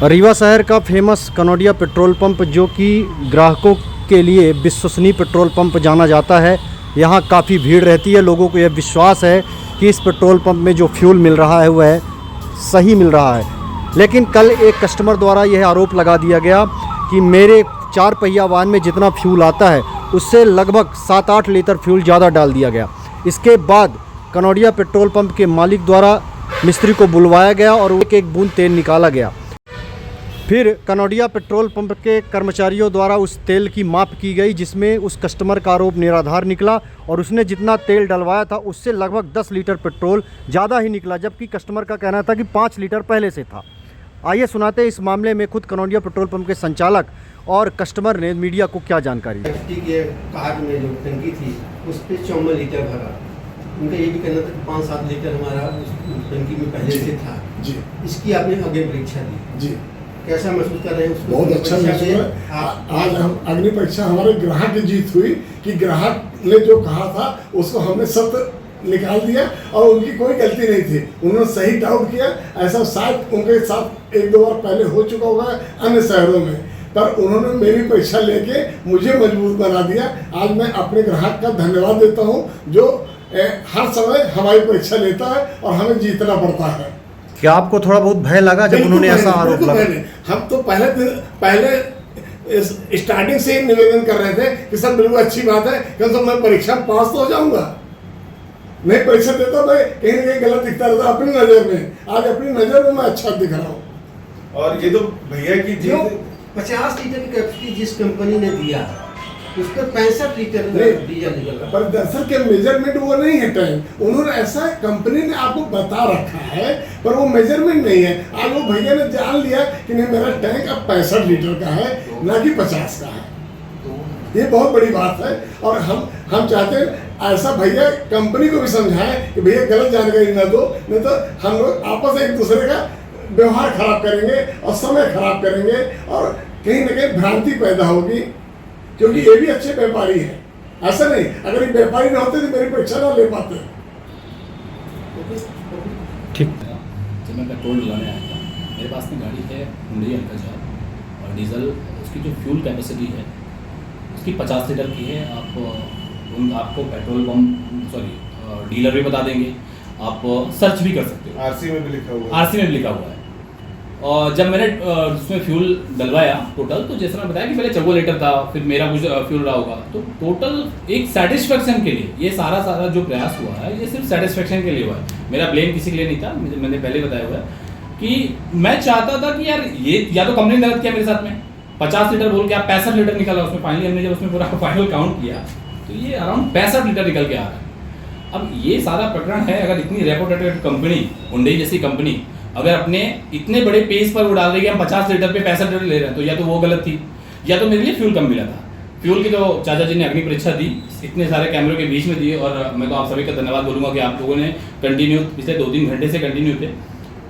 रीवा शहर का famous Kanodia petrol pump, जो कि ग्राहकों के लिए विश्वसनीय पेट्रोल पंप जाना जाता है। यहाँ काफ़ी भीड़ रहती है। लोगों को यह विश्वास है कि इस पेट्रोल पंप में जो फ्यूल मिल रहा है वह सही मिल रहा है। लेकिन कल एक कस्टमर द्वारा यह आरोप लगा दिया गया कि मेरे 4 पहिया वाहन में जितना फ्यूल आता है उससे लगभग 7-8 लीटर फ्यूल ज़्यादा डाल दिया गया। इसके बाद कनौडिया पेट्रोल पंप के मालिक द्वारा मिस्त्री को बुलवाया गया और एक एक बूंद तेल निकाला गया। फिर कनौडिया पेट्रोल पंप के कर्मचारियों द्वारा उस तेल की माप की गई, जिसमें उस कस्टमर का आरोप निराधार निकला और उसने जितना तेल डलवाया था उससे लगभग 10 लीटर पेट्रोल ज़्यादा ही निकला, जबकि कस्टमर का कहना था कि 5 लीटर पहले से था। आइए सुनाते हैं इस मामले में खुद कनौडिया पेट्रोल पंप के संचालक और कस्टमर ने मीडिया को क्या जानकारी दी। कार में जो टंकी थी उस पर 54 लीटर भरा। उनका ये भी कहना था कि 5-7 लीटर हमारा उस टंकी में पहले से था जी। इसकी आपने आगे परीक्षा दी जी, कैसा महसूस कर रहे हैं? बहुत अच्छा महसूस है। आज हम अग्नि परीक्षा हमारे ग्राहक की जीत हुई कि ग्राहक ने जो कहा था उसको हमने सत्य निकाल दिया और उनकी कोई गलती नहीं थी। उन्होंने सही डाउट किया। ऐसा शायद उनके साथ 1-2 बार पहले हो चुका होगा अन्य शहरों में, पर उन्होंने मेरी परीक्षा लेके मुझे मजबूत बना दिया। आज मैं अपने ग्राहक का धन्यवाद देता हूँ जो हर समय हमारी परीक्षा लेता है और हमें जीतना पड़ता है। क्या आपको थोड़ा बहुत भय लगा जब उन्होंने ऐसा आरोप लगाया? हम तो पहले स्टार्टिंग से ही निवेदन कर रहे थे कि सर बिल्कुल अच्छी बात है, क्योंकि मैं परीक्षा में पास तो हो जाऊंगा। नहीं परीक्षा देता मैं कहीं ना कहीं गलत दिखता रहता अपनी नजर में। आज अपनी नजर में मैं अच्छा दिख रहा हूँ। और ये तो भैया की 50 लीटर की कैपेसिटी जिस कंपनी ने दिया उस पर 65 लीटर डीजल निकला। पर दरअसल के मेजरमेंट वो नहीं है टैंक। उन्होंने ऐसा कंपनी ने आपको बता रखा है पर वो मेजरमेंट नहीं है। आज वो भैया ने जान लिया कि नहीं मेरा टैंक अब 65 लीटर का है ना कि 50 का है। ये बहुत बड़ी बात है और हम चाहते हैं ऐसा भैया कंपनी को भी समझाएं कि भैया गलत जानकारी ना दो, नहीं तो हम लोग आपस में एक दूसरे का व्यवहार खराब करेंगे और समय खराब करेंगे और कहीं ना कहीं भ्रांति पैदा होगी, क्योंकि ये भी अच्छे व्यापारी हैं। ऐसा नहीं, अगर ये व्यापारी ना होते तो मेरी परीक्षा ना ले पाते। ठीक। जब मैं पेट्रोल डलाने आया था, मेरे पास में गाड़ी है हुंडई अल्काजार और डीजल उसकी जो फ्यूल कैपेसिटी है उसकी 50 लीटर की है। आपको पेट्रोल पंप डीलर भी बता देंगे, आप सर्च भी कर सकते हो। आरसी में भी लिखा हुआ है। आरसी में भी लिखा हुआ है। और जब मैंने उसमें फ्यूल डलवाया टोटल, तो जैसे मैं बताया कि पहले 14 लीटर था, फिर मेरा कुछ फ्यूल रहा होगा, तो टोटल एक सेटिस्फेक्शन के लिए ये सारा जो प्रयास हुआ है ये सिर्फ सेटिस्फेक्शन के लिए हुआ है। मेरा ब्लेम किसी के लिए नहीं था। मैंने पहले बताया हुआ है कि मैं चाहता था कि यार ये या तो कंपनी ने गलत किया मेरे साथ में, 50 लीटर बोल के आप 65 लीटर निकला उसमें। फाइनली हमने जब उसमें पूरा फाइनल काउंट किया तो ये अराउंड 65 लीटर निकल के आ रहा है। अब ये सारा प्रकरण है, अगर इतनी रेपुटेड कंपनी हुंडई जैसी कंपनी अगर अपने इतने बड़े पेज पर वो डाल रही है हम 50 लीटर पे 65 लीटर ले रहे हैं, तो या तो वो गलत थी या तो मेरे लिए फ्यूल कम मिला था। फ्यूल की तो चाचा जी ने अग्नि परीक्षा दी, इतने सारे कैमरों के बीच में दिए और मैं तो आप सभी का धन्यवाद बोलूँगा कि आप लोगों ने कंटिन्यू पिछले 2-3 घंटे से कंटिन्यू थे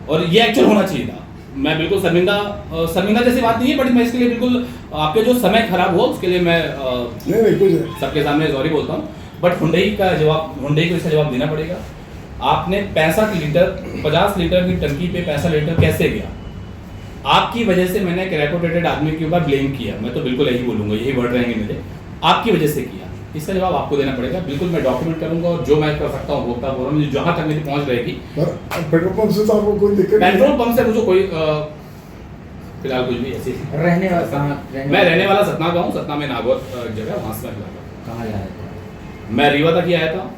और ये एक्चुअल होना चाहिए था। मैं बिल्कुल शर्मिंदा जैसी बात नहीं है, बट मैं इसके लिए बिल्कुल आपके जो समय खराब हुआ उसके लिए मैं सबके सामने सॉरी बोलता हूँ। बट हुंडई को इसका जवाब देना पड़ेगा। आपने 50 लीटर की टंकी पे 65 लीटर कैसे गया? आपकी वजह से मैंने एक रेपुटेटेड आदमी के ऊपर ब्लेम किया। मैं तो बिल्कुल यही बोलूंगा, यही वर्ड रहेंगे मेरे, आपकी वजह से किया। इसका जवाब आपको देना पड़ेगा। बिल्कुल मैं डॉक्यूमेंट करूंगा और जो मैं कर सकता हूँ वोक्ता फोरम में जहाँ तक मेरी पहुँच रहेगी। पेट्रोल पंप से तो आपको कोई दिक्कत? पेट्रोल पंप से मुझे कोई फिलहाल कुछ भी ऐसी मैं रहने वाला सतना का हूँ। सतना में नागौर जगह, वहाँ से मैं कहाँ जा रहे थे? मैं रीवा तक ही आया था।